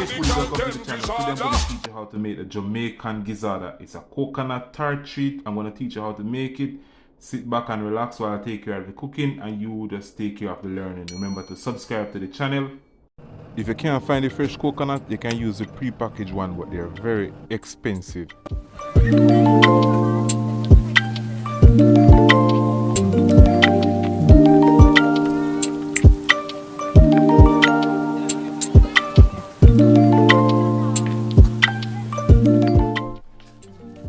Everybody welcome to the channel. Today I'm going to teach you how to make the Jamaican gizzarda. It's a coconut tart treat. I'm going to teach you how to make it. Sit back and relax while I take care of the cooking and you just take care of the learning. Remember to subscribe to the channel. If you can't find the fresh coconut, you can use the pre-packaged one, but they're very expensive.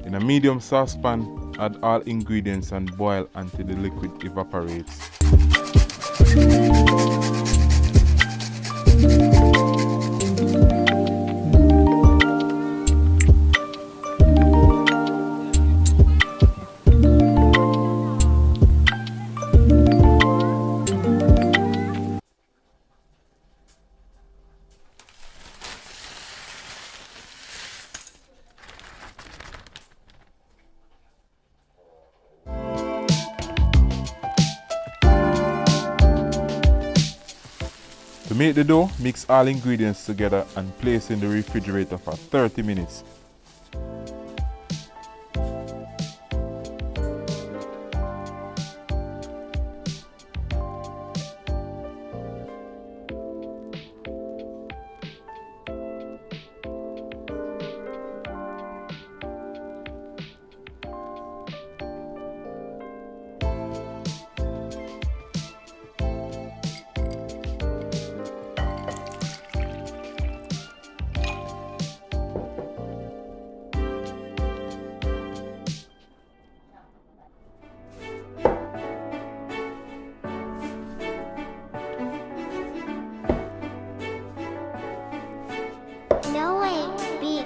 In a medium saucepan, add all ingredients and boil until the liquid evaporates. To make the dough, mix all ingredients together and place in the refrigerator for 30 minutes. No way, B.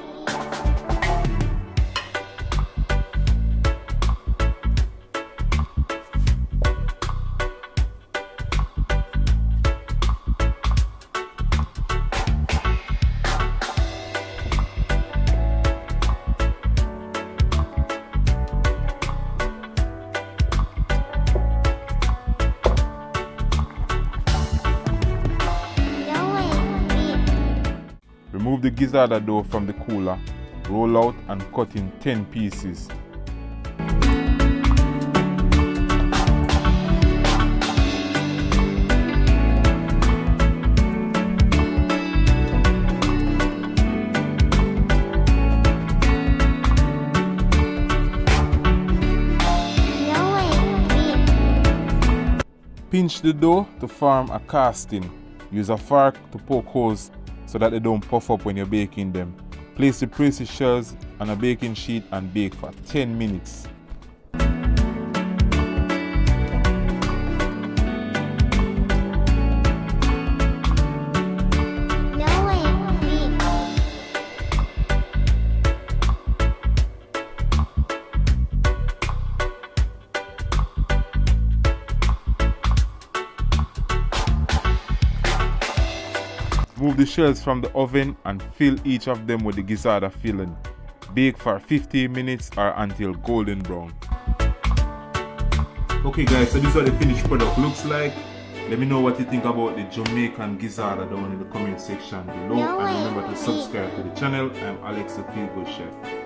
Remove the gizzarda dough from the cooler, roll out and cut in 10 pieces. Pinch the dough to form a casting. Use a fork to poke holes so that they don't puff up when you're baking them. Place the pastry shells on a baking sheet and bake for 10 minutes. Remove the shells from the oven and fill each of them with the gizzarda filling. Bake for 15 minutes or until golden brown. Okay guys, so this is what the finished product looks like. Let me know what you think about the Jamaican gizzarda down in the comment section below. And remember to subscribe to the channel. I'm Alex the Feel Good Chef.